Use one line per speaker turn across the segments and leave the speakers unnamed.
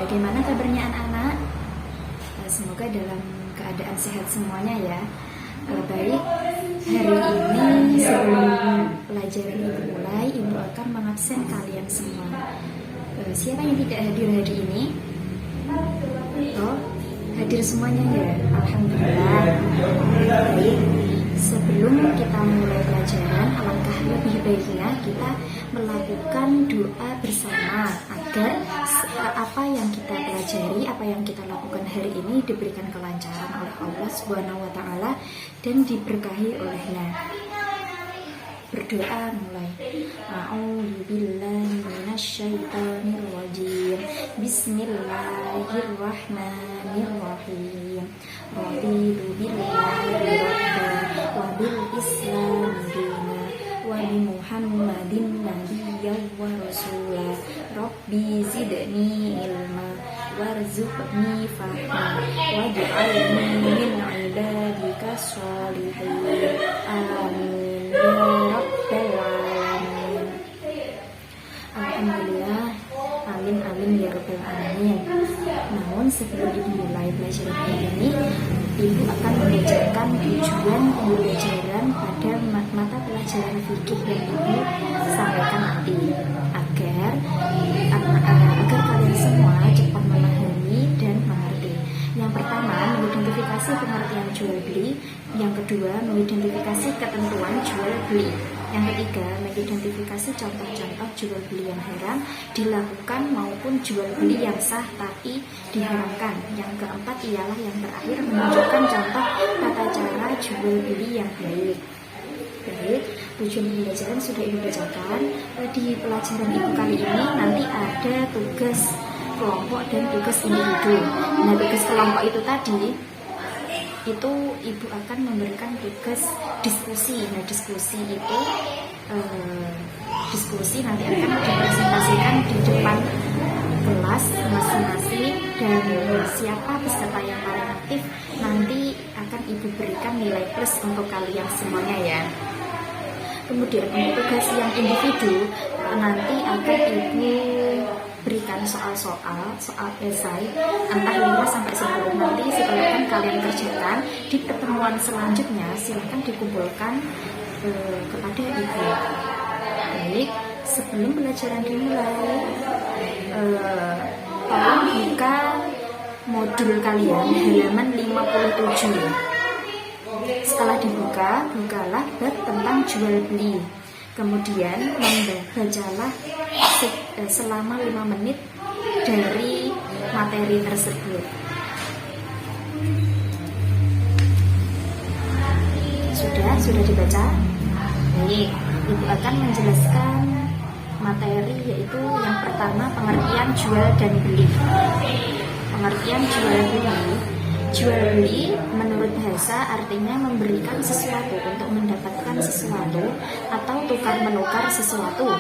Bagaimana kabarnya anak-anak? Semoga dalam keadaan sehat semuanya ya. Baik, hari ini sebelum pelajaran itu mulai, Ibu akan mengabsen kalian semua. Siapa yang tidak hadir hari ini? Oh, hadir semuanya ya. Alhamdulillah. Baik, sebelum kita mulai pelajaran, alangkah lebih baiknya kita melakukan doa bersama agar apa yang kita pelajari, apa yang kita lakukan hari ini diberikan kelancaran oleh Allah Subhanahu wa taala dan diberkahi olehnya. Berdoa mulai. A'udzubillahi minasyaitonirrajim. Bismillahirrahmanirrahim. Raditu billahi rabban wa bil islam dina wa bi Muhammadin nabiyyan wa rasula. Rabbi zidni ilma warzuqni fahma waj'alni min ibadika sholihin. Amin ya rabbal alamin. Alhamdulillah. Amin amin ya rabbal alamin. Namun sebelum dimulai pelajaran hari ini, Ibu akan membacakan tujuan pembelajaran pada mata pelajaran fikih yang Ibu sampaikan nanti agar kalian semua cepat memahami dan mengerti. Yang pertama, mengidentifikasi pengertian jual beli. Yang kedua, mengidentifikasi ketentuan jual beli. Yang ketiga, mengidentifikasi contoh-contoh jual beli yang haram dilakukan maupun jual beli yang sah tapi diharamkan. Yang keempat ialah yang terakhir, menunjukkan contoh tata cara jual beli yang baik. Baik, tujuan pembelajaran sudah Ibu bacakan. Di pelajaran Ibu kali ini nanti ada tugas kelompok dan tugas individu. Nah, tugas kelompok itu tadi itu Ibu akan memberikan tugas diskusi. Nah, diskusi itu diskusi nanti akan dipresentasikan di depan kelas masing-masing dan siapa peserta yang paling aktif nanti akan Ibu berikan nilai plus untuk kalian semuanya ya. Kemudian untuk tugas yang individu nanti akan Ibu berikan soal esai entah 5-10 nanti silakan kalian kerjakan. Di pertemuan selanjutnya silakan dikumpulkan kepada Ibu. Baik, sebelum pelajaran dimulai, tolong buka modul kalian halaman 57. Setelah dibuka, bukalah bab tentang jual beli. Kemudian membacalah selama 5 menit dari materi tersebut. Sudah dibaca? Baik, Ibu akan menjelaskan materi yaitu yang pertama pengertian jual dan beli. Pengertian jual beli. Jual beli menurut bahasa artinya memberikan sesuatu untuk mendapatkan sesuatu atau tukar menukar sesuatu.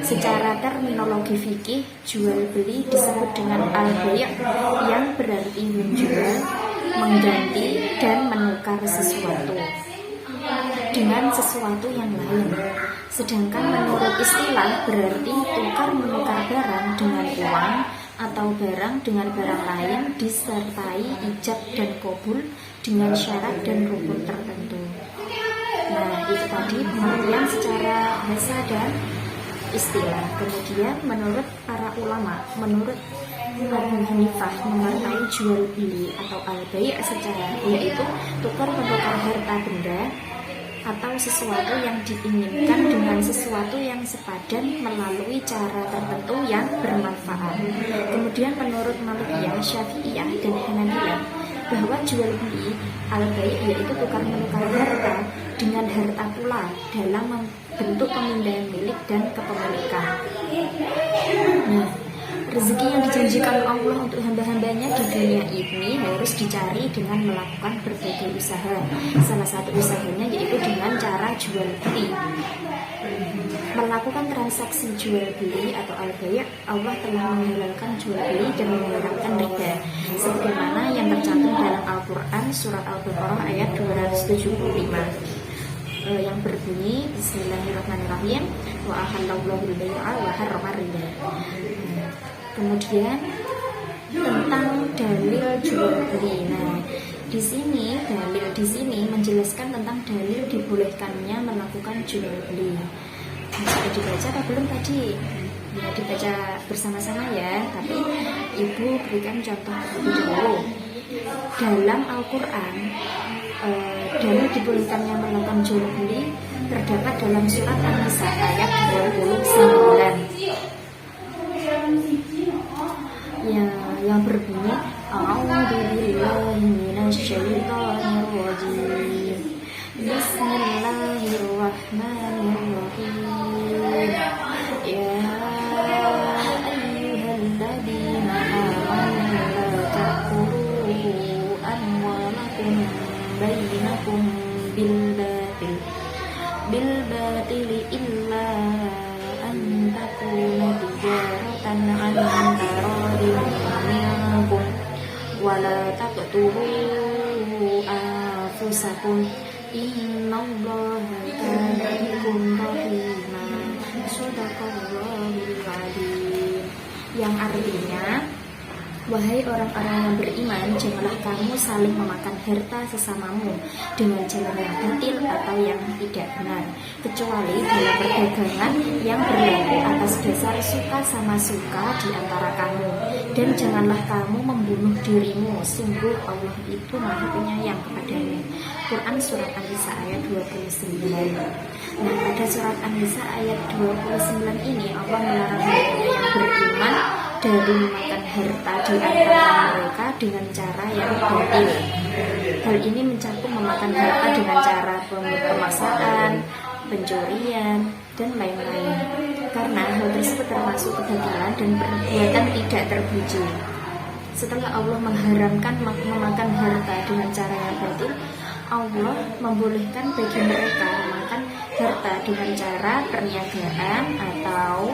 Secara terminologi fikih, jual beli disebut dengan al-bay' yang berarti menjual, mengganti dan menukar sesuatu dengan sesuatu yang lain. Sedangkan menurut istilah berarti tukar menukar barang dengan uang atau barang dengan barang lain disertai ijab dan qabul dengan syarat dan rukun tertentu. Nah, itu tadi pengertian secara bahasa dan istilah. Kemudian menurut para ulama, menurut Abu Hanifah mengerti jual beli atau al-bay' secara yaitu tukar menukar harta benda atau sesuatu yang diinginkan dengan sesuatu yang sepadan melalui cara tertentu yang bermanfaat. Kemudian menurut Malikiyah, Syafi'iyah dan Hanabilah bahwa jual beli al-bay' yaitu tukar menukar harta dengan harta pula dalam bentuk pemindahan milik dan kepemilikan. Nah, rezeki yang dijanjikan Allah untuk hamba-hambanya di dunia ini harus dicari dengan melakukan berbagai usaha. Salah satu usahanya yaitu dengan cara jual beli. Melakukan transaksi jual beli atau al-bay', Allah telah menghalalkan jual beli dan mengharamkan riba. Sebagaimana yang tercantum dalam Al-Quran surat Al-Baqarah ayat 275. Yang berbunyi Bismillahirrahmanirrahim wa ahallallahu al-bai'a wa harrama riba. Kemudian tentang dalil jual beli. Nah, dalil di sini menjelaskan tentang dalil dibolehkannya melakukan jual beli. Sudah dibaca apa belum tadi? Ya, dibaca bersama-sama ya. Tapi Ibu berikan contoh terlebih dahulu. Dalam Al-Quran, dalil dibolehkannya melakukan jual beli terdapat dalam surat An-Nisa ayat 29 yang berbunyi A'udzubillahi minasyaitonirrajim. Bismillahirrahmanirrahim. Ya ayyuhalladzina amanu la ta'kulu amwalakum bainakum bil batili illa an takuna tijaratan an taradin minkum wala taqtulu anfusakum innallaha kana bikum rahima. Shadaqallahul adzim. Yang artinya, wahai orang-orang yang beriman, janganlah kamu saling memakan harta sesamamu dengan jalan yang batil atau yang tidak benar, kecuali dalam perdagangan yang berlaku atas dasar suka sama suka di antara kamu. Dan janganlah kamu membunuh dirimu, sungguh Allah itu Maha Penyayang kepadanya. Quran Surat An-Nisa ayat 29. Nah, pada Surat An-Nisa ayat 29 ini Allah melarang mereka yang beriman dari memakan harta di antara mereka dengan cara yang batil. Hal ini mencakup memakan harta dengan cara pemaksaan, pencurian, dan lain-lain. Karena hal tersebut termasuk kebatilan dan perbuatan tidak terpuji. Setelah Allah mengharamkan memakan harta dengan cara yang batil, Allah membolehkan bagi mereka memakan harta dengan cara perniagaan atau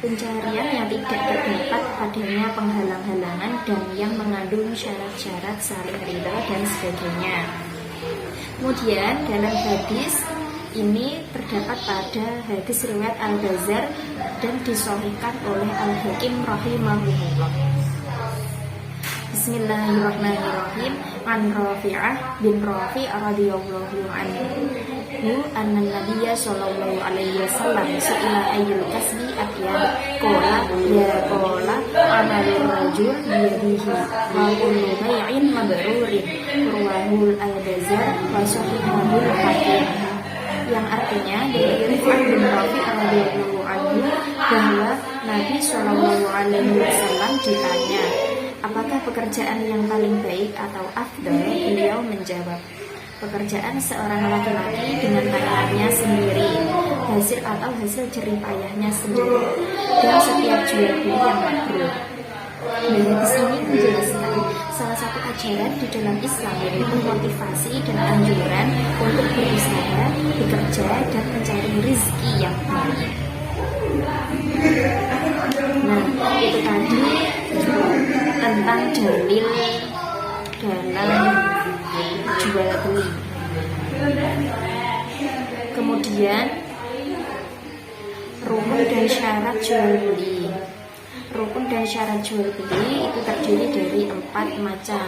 pencarian yang tidak terdapat padanya penghalang-halangan dan yang mengandung syarat-syarat saling ridha dan sebagainya. Kemudian dalam hadis ini terdapat pada hadis riwayat Al-Bazzar dan disahihkan oleh Al-Hakim rahimahullah. Bismillahirrahmanirrahim. An Rafi'ah bin Rafi' radhiyallahu anhu anna Nabiyya sallallahu alaihi wasallam su'ila ayyul kasbi atyab qala amalur rajul biyadihi wa kullu bai'in mabrurin rawahul Al-Bazzar wa sahihul Hakim. Yang artinya dari Rif'ah bin Rafi' radhiyallahu anhu bahwa Nabi sallallahu alaihi wasallam ditanya, apakah pekerjaan yang paling baik atau afdal? Beliau menjawab, pekerjaan seorang laki-laki dengan tangannya sendiri, hasil jeripayahnya sendiri, dan setiap jual beli yang mabrur. Di sini menjelaskan salah satu ajaran di dalam Islam, yaitu motivasi dan anjuran untuk berusaha, bekerja, dan mencari rezeki yang baik. Nah, itu tadi tentang dalil dalam jual beli. Kemudian rukun dan syarat jual beli. Rukun dan syarat jual beli itu terdiri dari 4 macam,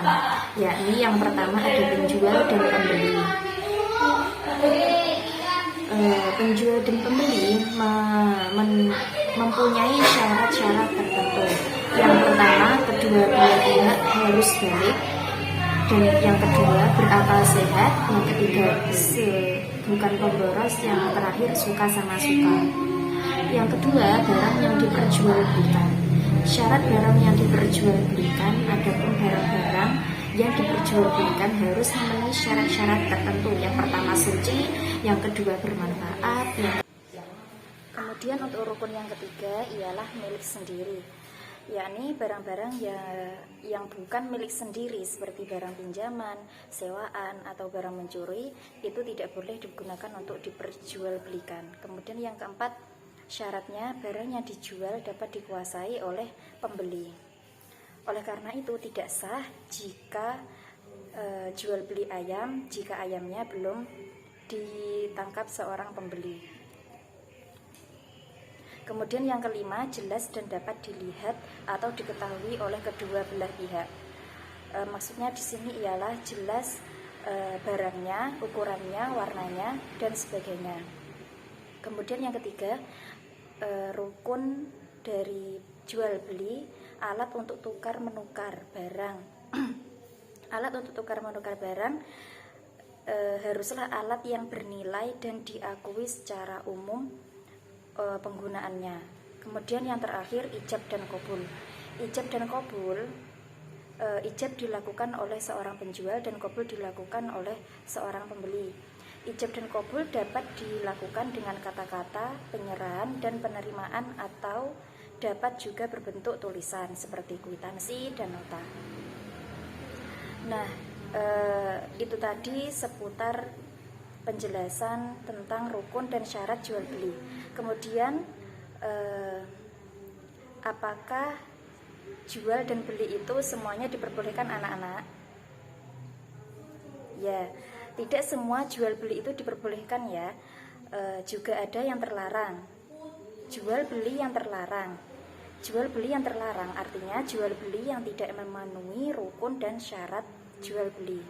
yakni yang pertama ada penjual dan pembeli. Penjual dan pembeli mempunyai syarat-syarat tertentu. Yang pertama, kedua belah pihak harus baik, dan yang kedua berakal sehat, yang ketiga bukan pemboros, yang terakhir suka sama suka. Yang kedua, barang yang diperjualbelikan. Syarat barang yang diperjualbelikan, adapun barang-barang yang diperjualbelikan harus memenuhi syarat-syarat tertentu. Yang pertama suci, yang kedua bermanfaat, kemudian untuk rukun yang ketiga ialah milik sendiri, yakni barang-barang yang bukan milik sendiri seperti barang pinjaman, sewaan, atau barang mencuri itu tidak boleh digunakan untuk diperjualbelikan. Kemudian yang keempat, syaratnya barang yang dijual dapat dikuasai oleh pembeli. Oleh karena itu tidak sah jika jual beli ayam jika ayamnya belum ditangkap seorang pembeli. Kemudian yang kelima, jelas dan dapat dilihat atau diketahui oleh kedua belah pihak. Maksudnya di sini ialah jelas barangnya, ukurannya, warnanya, dan sebagainya. Kemudian yang ketiga, rukun dari jual beli, alat untuk tukar menukar barang. Alat untuk tukar menukar barang haruslah alat yang bernilai dan diakui secara umum penggunaannya. Kemudian yang terakhir, ijab dan qabul. Ijab dan qabul, ijab dilakukan oleh seorang penjual dan qabul dilakukan oleh seorang pembeli. Ijab dan qabul dapat dilakukan dengan kata-kata, penyerahan dan penerimaan, atau dapat juga berbentuk tulisan seperti kwitansi dan nota. Nah, itu tadi seputar penjelasan tentang rukun dan syarat jual beli. Kemudian apakah jual dan beli itu semuanya diperbolehkan anak-anak? Ya, tidak semua jual beli itu diperbolehkan ya. Juga ada yang terlarang. Jual beli yang terlarang. Jual beli yang terlarang artinya jual beli yang tidak memenuhi rukun dan syarat jual beli.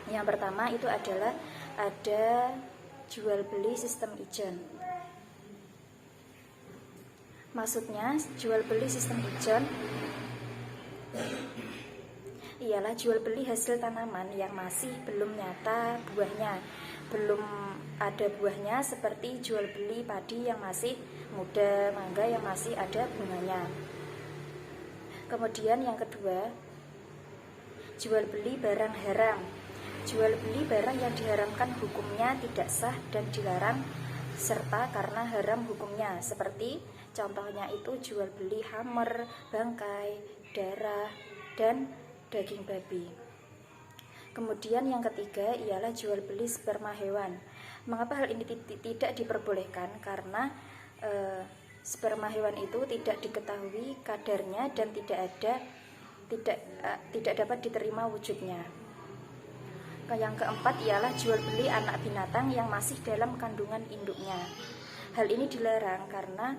Yang pertama itu adalah ada jual beli sistem ijon. Maksudnya jual beli sistem ijon ialah jual beli hasil tanaman yang masih belum nyata buahnya, belum ada buahnya, seperti jual beli padi yang masih muda, mangga yang masih ada bunganya. Kemudian yang kedua, jual beli barang haram. Jual beli barang yang diharamkan hukumnya tidak sah dan dilarang serta karena haram hukumnya, seperti contohnya itu jual beli hammer, bangkai, darah, dan daging babi. Kemudian yang ketiga ialah jual beli sperma hewan. Mengapa hal ini tidak diperbolehkan? Karena sperma hewan itu tidak diketahui kadarnya dan tidak dapat diterima wujudnya. Yang keempat ialah jual beli anak binatang yang masih dalam kandungan induknya. Hal ini dilarang karena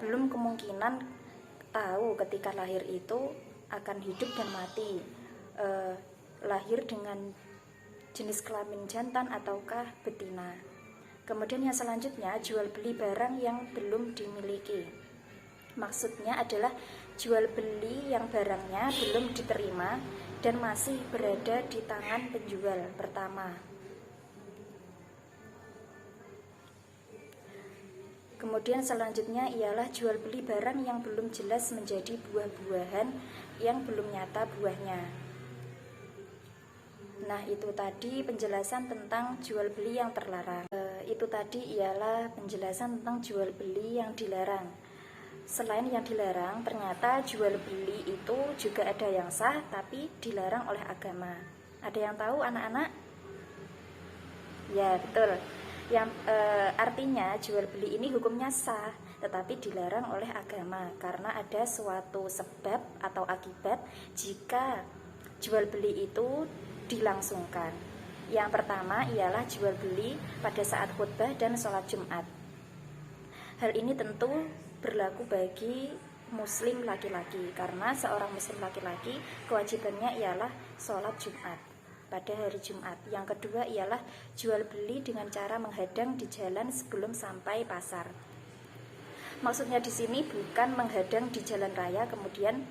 belum kemungkinan tahu ketika lahir itu akan hidup dan mati, lahir dengan jenis kelamin jantan ataukah betina. Kemudian yang selanjutnya, jual beli barang yang belum dimiliki. Maksudnya adalah jual beli yang barangnya belum diterima dan masih berada di tangan penjual pertama. Kemudian selanjutnya ialah jual beli barang yang belum jelas menjadi buah-buahan yang belum nyata buahnya. Nah, itu tadi penjelasan tentang jual beli yang terlarang. Itu tadi ialah penjelasan tentang jual beli yang dilarang. Selain yang dilarang, ternyata jual beli itu juga ada yang sah tapi dilarang oleh agama. Ada yang tahu anak-anak? Ya, betul. Yang artinya jual beli ini hukumnya sah tetapi dilarang oleh agama karena ada suatu sebab atau akibat jika jual beli itu dilangsungkan. Yang pertama ialah jual beli pada saat khutbah dan sholat Jumat. Hal ini tentu berlaku bagi muslim laki-laki karena seorang muslim laki-laki kewajibannya ialah sholat Jumat pada hari Jumat. Yang kedua ialah jual beli dengan cara menghadang di jalan sebelum sampai pasar. Maksudnya di sini bukan menghadang di jalan raya kemudian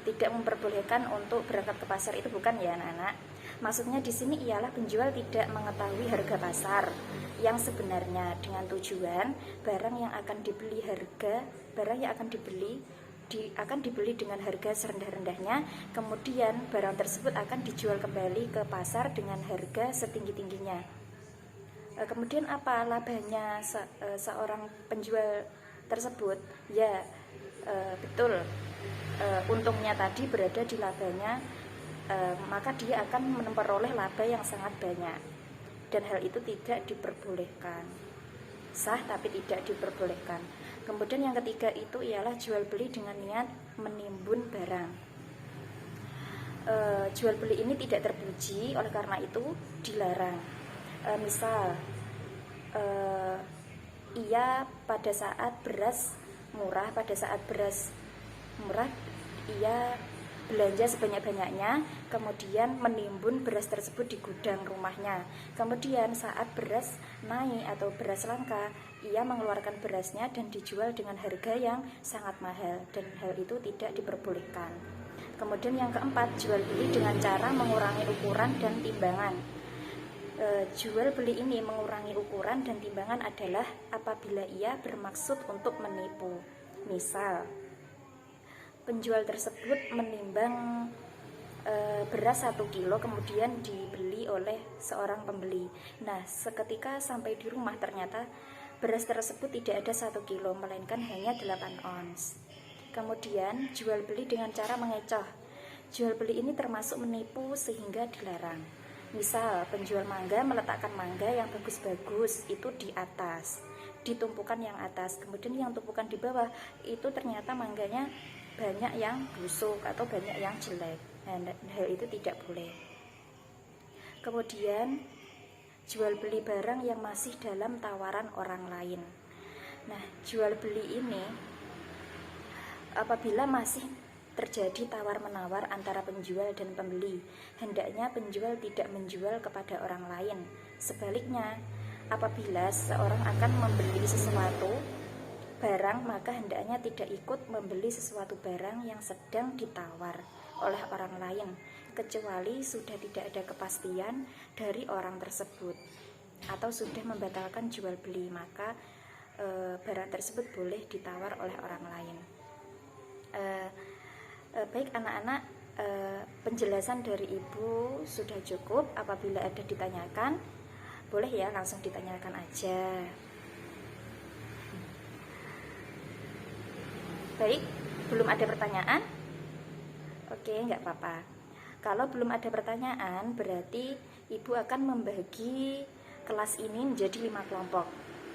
tidak memperbolehkan untuk berangkat ke pasar, itu bukan ya anak-anak. Maksudnya di sini ialah penjual tidak mengetahui harga pasar yang sebenarnya dengan tujuan barang yang akan dibeli akan dibeli dengan harga serendah-rendahnya, kemudian barang tersebut akan dijual kembali ke pasar dengan harga setinggi-tingginya. Kemudian apa labanya seorang penjual tersebut? Ya, betul, untungnya tadi berada di labanya, maka dia akan memperoleh laba yang sangat banyak. Dan hal itu tidak diperbolehkan. Sah tapi tidak diperbolehkan. Kemudian yang ketiga itu ialah jual beli dengan niat menimbun barang. Jual beli ini tidak terpuji, oleh karena itu dilarang. Misal ia pada saat beras murah, ia belanja sebanyak-banyaknya, kemudian menimbun beras tersebut di gudang rumahnya. Kemudian saat beras naik atau beras langka, ia mengeluarkan berasnya dan dijual dengan harga yang sangat mahal, dan hal itu tidak diperbolehkan. Kemudian yang keempat, jual beli dengan cara mengurangi ukuran dan timbangan. Jual beli ini mengurangi ukuran dan timbangan adalah apabila ia bermaksud untuk menipu. Misal, penjual tersebut menimbang beras 1 kilo kemudian dibeli oleh seorang pembeli. Nah, seketika sampai di rumah ternyata beras tersebut tidak ada 1 kilo melainkan hanya 8 ons. Kemudian jual beli dengan cara mengecoh. Jual beli ini termasuk menipu sehingga dilarang. Misal, penjual mangga meletakkan mangga yang bagus-bagus itu di atas, di tumpukan yang atas, kemudian yang tumpukan di bawah itu ternyata mangganya banyak yang busuk atau banyak yang jelek. Nah, hal itu tidak boleh. Kemudian jual beli barang yang masih dalam tawaran orang lain. Nah, jual beli ini apabila masih terjadi tawar-menawar antara penjual dan pembeli, hendaknya penjual tidak menjual kepada orang lain. Sebaliknya, apabila seseorang akan membeli sesuatu barang, maka hendaknya tidak ikut membeli sesuatu barang yang sedang ditawar oleh orang lain, kecuali sudah tidak ada kepastian dari orang tersebut atau sudah membatalkan jual beli, maka barang tersebut boleh ditawar oleh orang lain. Baik anak-anak, penjelasan dari ibu sudah cukup. Apabila ada ditanyakan, boleh ya langsung ditanyakan aja. Baik, belum ada pertanyaan? Oke, nggak apa-apa. Kalau belum ada pertanyaan, berarti ibu akan membagi kelas ini menjadi 5 kelompok.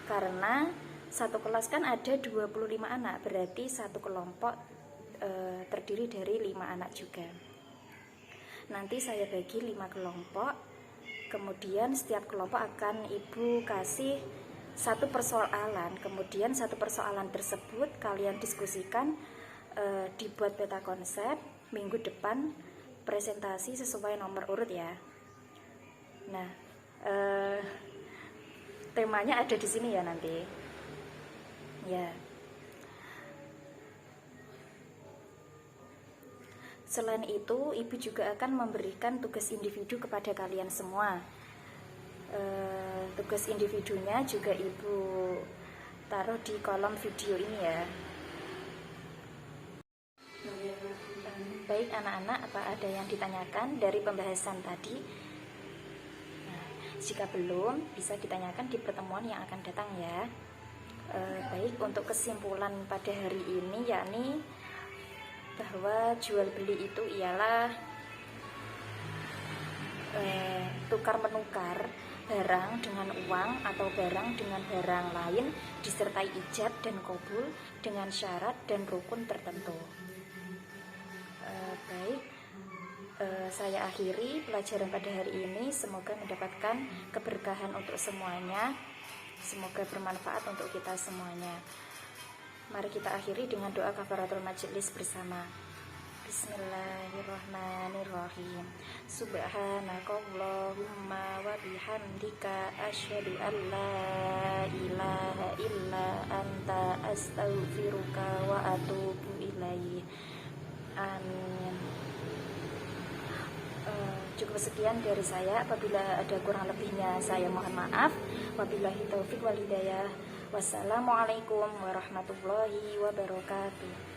Karena satu kelas kan ada 25 anak, berarti satu kelompok terdiri dari 5 anak juga. Nanti saya bagi 5 kelompok, kemudian setiap kelompok akan ibu kasih satu persoalan, kemudian satu persoalan tersebut kalian diskusikan, dibuat peta konsep. Minggu depan presentasi sesuai nomor urut ya. Nah, temanya ada di sini ya nanti ya. Selain itu, ibu juga akan memberikan tugas individu kepada kalian semua. Tugas individunya juga ibu taruh di kolom video ini ya. Baik anak-anak, apa ada yang ditanyakan dari pembahasan tadi? Nah, jika belum, bisa ditanyakan di pertemuan yang akan datang ya. Baik, untuk kesimpulan pada hari ini yakni bahwa jual beli itu ialah tukar menukar barang dengan uang atau barang dengan barang lain disertai ijab dan qabul dengan syarat dan rukun tertentu. Baik, saya akhiri pelajaran pada hari ini. Semoga mendapatkan keberkahan untuk semuanya, semoga bermanfaat untuk kita semuanya. Mari kita akhiri dengan doa kafaratul majelis bersama. Bismillahirrahmanirrahim. Subhanakallahumma wa bihamdika asyhadu an la ilaha illa anta astaghfiruka wa atubu ilaih. Amin. Cukup sekian dari saya. Apabila ada kurang lebihnya saya mohon maaf. Wabillahi taufik wal hidayah. Wassalamualaikum warahmatullahi wabarakatuh.